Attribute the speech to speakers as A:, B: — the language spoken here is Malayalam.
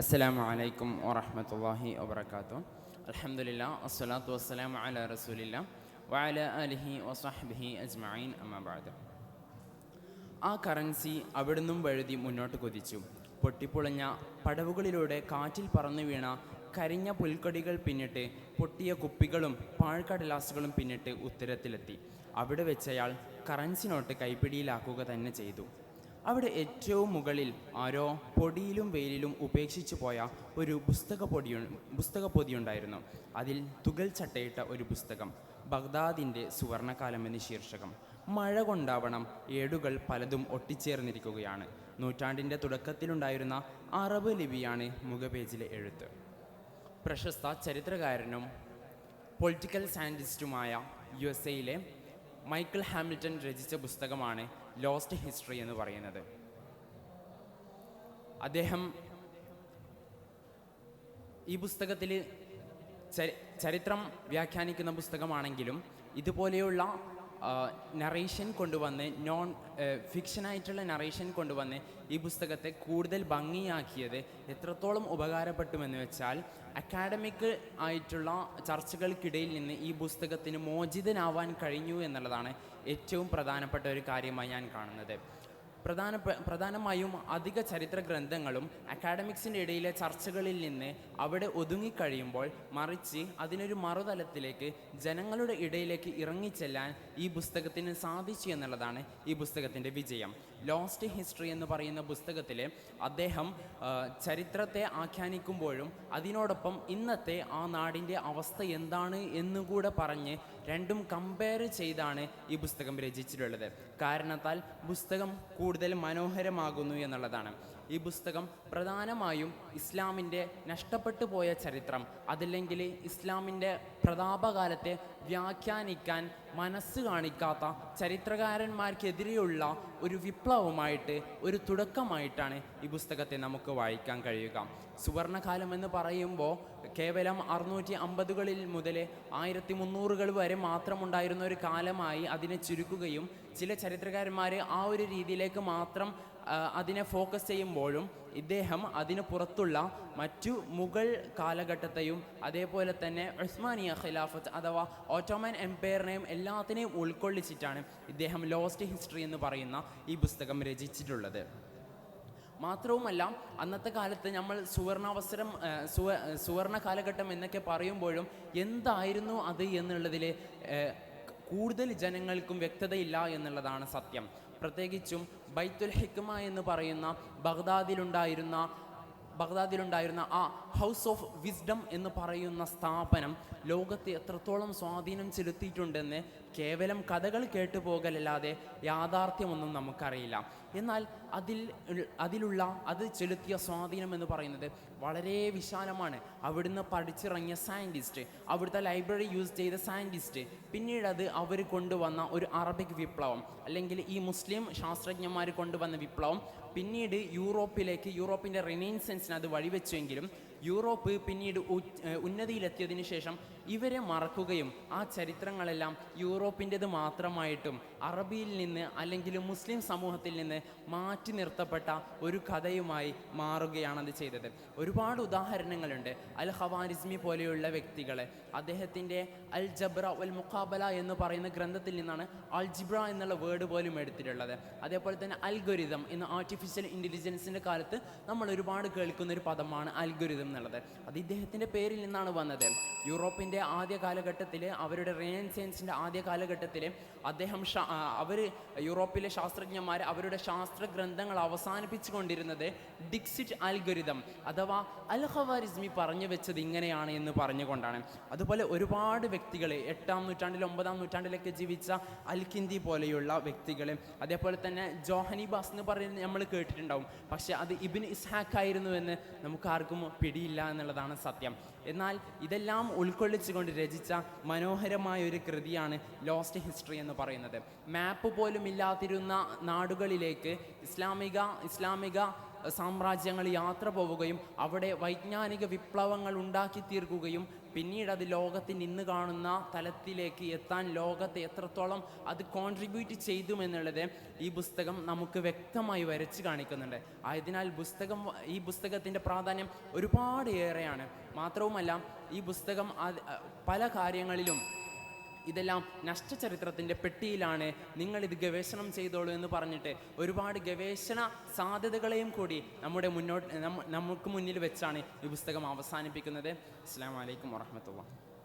A: അസ്സലാമു അലൈക്കും വറഹ്മത്തുള്ളാഹി വബറകാതുഹു. അൽഹംദുലില്ലാ വസ്സലാത്തു വസ്സലാമു അലാ റസൂലില്ലാ വഅലാ ആലിഹി വസഹ്ബിഹി അജ്മഈൻ അമ്മാ ബഅദ്. ആ കറൻസി അവിടുന്നും വഴുതി മുന്നോട്ട് കുതിച്ചു. പൊട്ടിപ്പൊളിഞ്ഞ പടവുകളിലൂടെ കാറ്റിൽ പറന്നു വീണ കരിഞ്ഞ പുൽക്കൊടികൾ പിന്നിട്ട്, പൊട്ടിയ കുപ്പികളും പാഴ്ക്കടലാസുകളും പിന്നിട്ട് ഉത്തരത്തിലെത്തി. അവിടെ വെച്ചയാൾ കറൻസി നോട്ട് കൈപ്പിടിയിലാക്കുക തന്നെ ചെയ്തു. അവിടെ ഏറ്റവും മുകളിൽ ആരോ പൊടിയിലും വെയിലിലും ഉപേക്ഷിച്ചു പോയ ഒരു പുസ്തകപ്പൊതിയുണ്ടായിരുന്നു. അതിൽ തുകൽ ചട്ടയിട്ട ഒരു പുസ്തകം, ബഗ്ദാദിൻ്റെ സുവർണകാലം എന്ന് ശീർഷകം. മഴ കൊണ്ടാവണം ഏടുകൾ പലതും ഒട്ടിച്ചേർന്നിരിക്കുകയാണ്. നൂറ്റാണ്ടിൻ്റെ തുടക്കത്തിലുണ്ടായിരുന്ന അറബ് ലിപിയാണ് മുഖപേജിലെ എഴുത്ത്. പ്രശസ്ത ചരിത്രകാരനും പൊളിറ്റിക്കൽ സയൻറ്റിസ്റ്റുമായ USA മൈക്കിൾ ഹാമിൽട്ടൺ രചിച്ച പുസ്തകമാണ് ലോസ്റ്റ് ഹിസ്റ്ററി എന്ന് പറയുന്നത്. അദ്ദേഹം ഈ പുസ്തകത്തിൽ ചരിത്രം വ്യാഖ്യാനിക്കുന്ന പുസ്തകമാണെങ്കിലും ഇതുപോലെയുള്ള നറേഷൻ കൊണ്ടുവന്ന് ഫിക്ഷനായിട്ടുള്ള നറേഷൻ കൊണ്ടുവന്ന് ഈ പുസ്തകത്തെ കൂടുതൽ ഭംഗിയാക്കിയത് എത്രത്തോളം ഉപകാരപ്പെട്ടുമെന്ന് വെച്ചാൽ, അക്കാഡമിക് ആയിട്ടുള്ള ചർച്ചകൾക്കിടയിൽ നിന്ന് ഈ പുസ്തകത്തിന് മോചിതനാവാൻ കഴിഞ്ഞു എന്നുള്ളതാണ് ഏറ്റവും പ്രധാനപ്പെട്ട ഒരു കാര്യമായി ഞാൻ കാണുന്നത്. പ്രധാനമായും അധിക ചരിത്ര ഗ്രന്ഥങ്ങളും അക്കാഡമിക്സിൻ്റെ ഇടയിലെ ചർച്ചകളിൽ നിന്ന് അവിടെ ഒതുങ്ങിക്കഴിയുമ്പോൾ, മറിച്ച് അതിനൊരു മറുതലത്തിലേക്ക് ജനങ്ങളുടെ ഇടയിലേക്ക് ഇറങ്ങിച്ചെല്ലാൻ ഈ പുസ്തകത്തിന് സാധിച്ചു എന്നുള്ളതാണ് ഈ പുസ്തകത്തിൻ്റെ വിജയം. ലോസ്റ്റ് ഹിസ്റ്ററി എന്ന് പറയുന്ന പുസ്തകത്തിൽ അദ്ദേഹം ചരിത്രത്തെ ആഖ്യാനിക്കുമ്പോഴും അതിനോടൊപ്പം ഇന്നത്തെ ആ നാടിൻ്റെ അവസ്ഥ എന്താണ് എന്നുകൂടെ പറഞ്ഞ് രണ്ടും കമ്പയർ ചെയ്താണ് ഈ പുസ്തകം രചിച്ചിട്ടുള്ളത്. കാരണത്താൽ പുസ്തകം കൂടുതൽ മനോഹരമാകുന്നു എന്നുള്ളതാണ്. ഈ പുസ്തകം പ്രധാനമായും ഇസ്ലാമിൻ്റെ നഷ്ടപ്പെട്ടു പോയ ചരിത്രം, അതല്ലെങ്കിൽ ഇസ്ലാമിൻ്റെ പ്രതാപകാലത്തെ വ്യാഖ്യാനിക്കാൻ മനസ്സ് കാണിക്കാത്ത ചരിത്രകാരന്മാർക്കെതിരെയുള്ള ഒരു വിപ്ലവമായിട്ട്, ഒരു തുടക്കമായിട്ടാണ് ഈ പുസ്തകത്തെ നമുക്ക് വായിക്കാൻ കഴിയുക. സുവർണകാലം എന്ന് പറയുമ്പോൾ കേവലം 650കളിൽ മുതൽ 1300കൾ വരെ മാത്രമുണ്ടായിരുന്ന ഒരു കാലമായി അതിനെ ചുരുക്കുകയും ചില ചരിത്രകാരന്മാർ ആ ഒരു രീതിയിലേക്ക് മാത്രം അതിനെ ഫോക്കസ് ചെയ്യുമ്പോഴും ഇദ്ദേഹം അതിന് പുറത്തുള്ള മറ്റു മുഗൾ കാലഘട്ടത്തെയും അതേപോലെ തന്നെ ഉസ്മാനിയ ഖിലാഫത്ത് അഥവാ ഓട്ടോമൻ എംപയറിനെയും എല്ലാത്തിനെയും ഉൾക്കൊള്ളിച്ചിട്ടാണ് ഇദ്ദേഹം ലോസ്റ്റ് ഹിസ്റ്ററി എന്ന് പറയുന്ന ഈ പുസ്തകം രചിച്ചിട്ടുള്ളത്. മാത്രവുമല്ല, അന്നത്തെ കാലത്ത് നമ്മൾ സുവർണ കാലഘട്ടം എന്നൊക്കെ പറയുമ്പോഴും എന്തായിരുന്നു അത് എന്നുള്ളതിൽ കൂടുതൽ ജനങ്ങൾക്കും വ്യക്തതയില്ല എന്നുള്ളതാണ് സത്യം. പ്രത്യേകിച്ചും ബൈത്തുൽ ഹിക്മ എന്ന് പറയുന്ന ബഗ്ദാദിലുണ്ടായിരുന്ന ആ ഹൗസ് ഓഫ് വിസ്ഡം എന്ന് പറയുന്ന സ്ഥാപനം ലോകത്തെ എത്രത്തോളം സ്വാധീനം ചെലുത്തിയിട്ടുണ്ടെന്ന് കേവലം കഥകൾ കേട്ടു പോകലല്ലാതെ യാഥാർത്ഥ്യമൊന്നും നമുക്കറിയില്ല. എന്നാൽ അത് ചെലുത്തിയ സ്വാധീനം എന്ന് പറയുന്നത് വളരെ വിശാലമാണ്. അവിടുന്ന് പഠിച്ചിറങ്ങിയ സയൻറ്റിസ്റ്റ്, അവിടുത്തെ ലൈബ്രറി യൂസ് ചെയ്ത സയൻറ്റിസ്റ്റ്, പിന്നീട് അവർ കൊണ്ടുവന്ന ഒരു അറബിക് വിപ്ലവം, അല്ലെങ്കിൽ ഈ മുസ്ലിം ശാസ്ത്രജ്ഞന്മാർ കൊണ്ടുവന്ന വിപ്ലവം പിന്നീട് യൂറോപ്പിൻ്റെ റിനൈസൻസിന് അത് വഴിവെച്ചുവെങ്കിലും യൂറോപ്പ് പിന്നീട് ഉന്നതിയിലെത്തിയതിനു ശേഷം ഇവരെ മറക്കുകയും ആ ചരിത്രങ്ങളെല്ലാം യൂറോപ്പിൻ്റെത് മാത്രമായിട്ടും അറബിയിൽ നിന്ന് അല്ലെങ്കിൽ മുസ്ലിം സമൂഹത്തിൽ നിന്ന് മാറ്റി നിർത്തപ്പെട്ട ഒരു കഥയുമായി മാറുകയാണത് ചെയ്തത്. ഒരുപാട് ഉദാഹരണങ്ങളുണ്ട്. അൽ ഖവാരിസ്മി പോലെയുള്ള വ്യക്തികളെ അദ്ദേഹത്തിൻ്റെ അൽ ജബ്ര വൽ മുഖാബല എന്ന് പറയുന്ന ഗ്രന്ഥത്തിൽ നിന്നാണ് അൽജിബ്ര എന്നുള്ള വേർഡ് പോലും എടുത്തിട്ടുള്ളത്. അതേപോലെ തന്നെ അൽഗോരിതം എന്ന ആർട്ടിഫിഷ്യൽ ഇൻ്റലിജൻസിൻ്റെ കാലത്ത് നമ്മൾ ഒരുപാട് കേൾക്കുന്ന ഒരു പദമാണ് അൽഗോരിതം എന്നുള്ളത്. അത് ഇദ്ദേഹത്തിൻ്റെ പേരിൽ നിന്നാണ് വന്നത്. യൂറോപ്പിൻ്റെ ആദ്യ കാലഘട്ടത്തിൽ, അവരുടെ റിനൈസൻസിൻ്റെ ആദ്യ കാലഘട്ടത്തിൽ യൂറോപ്പിലെ ശാസ്ത്രജ്ഞന്മാർ അവരുടെ ശാസ്ത്ര ഗ്രന്ഥങ്ങൾ അവസാനിപ്പിച്ചു കൊണ്ടിരുന്നത് ഡിക്സിറ്റ് അൽഗോരിതം അഥവാ അൽ ഖവാരിസ്മി പറഞ്ഞു വെച്ചത് ഇങ്ങനെയാണ് എന്ന് പറഞ്ഞുകൊണ്ടാണ്. അതുപോലെ ഒരുപാട് വ്യക്തികൾ 8ാം നൂറ്റാണ്ടിൽ 9ാം നൂറ്റാണ്ടിലൊക്കെ ജീവിച്ച അൽകിന്ദി പോലെയുള്ള വ്യക്തികൾ, അതേപോലെ തന്നെ ജോഹനിബാസ് എന്ന് പറയുന്നത് നമ്മൾ കേട്ടിട്ടുണ്ടാവും. പക്ഷേ അത് ഇബ്ൻ ഇസ്ഹാഖ് ആയിരുന്നു എന്ന് നമുക്കാർക്കും പിടിയില്ല എന്നുള്ളതാണ് സത്യം. എന്നാൽ ഇതെല്ലാം ഉൾക്കൊള്ളിച്ചുകൊണ്ട് രചിച്ച മനോഹരമായ ഒരു കൃതിയാണ് ലോസ്റ്റ് ഹിസ്റ്ററി എന്ന് പറയുന്നത്. മാപ്പ് പോലും ഇല്ലാതിരുന്ന നാടുകളിലേക്ക് ഇസ്ലാമിക സാമ്രാജ്യങ്ങൾ യാത്ര പോവുകയും അവിടെ വൈജ്ഞാനിക വിപ്ലവങ്ങൾ ഉണ്ടാക്കി തീർക്കുകയും പിന്നീട് അത് ലോകത്തിൻ്റെ ഇന്ന് കാണുന്ന തലത്തിലേക്ക് എത്താൻ ലോകത്തെ എത്രത്തോളം അത് കോൺട്രിബ്യൂട്ട് ചെയ്തുമെന്നുള്ളത് ഈ പുസ്തകം നമുക്ക് വ്യക്തമായി വരച്ച് കാണിക്കുന്നുണ്ട്. ആയതിനാൽ ഈ പുസ്തകത്തിൻ്റെ പ്രാധാന്യം ഒരുപാട് ഏറെയാണ്. മാത്രവുമല്ല, ഈ പുസ്തകം പല കാര്യങ്ങളിലും ഇതെല്ലാം നഷ്ടചരിത്രത്തിൻ്റെ പെട്ടിയിലാണ്, നിങ്ങളിത് ഗവേഷണം ചെയ്തോളൂ എന്ന് പറഞ്ഞിട്ട് ഒരുപാട് ഗവേഷണ സാധ്യതകളെയും കൂടി നമുക്ക് മുന്നിൽ വെച്ചാണ് ഈ പുസ്തകം അവസാനിപ്പിക്കുന്നത്. അസ്സലാമു അലൈക്കും വറഹ്മത്തുള്ളാഹി.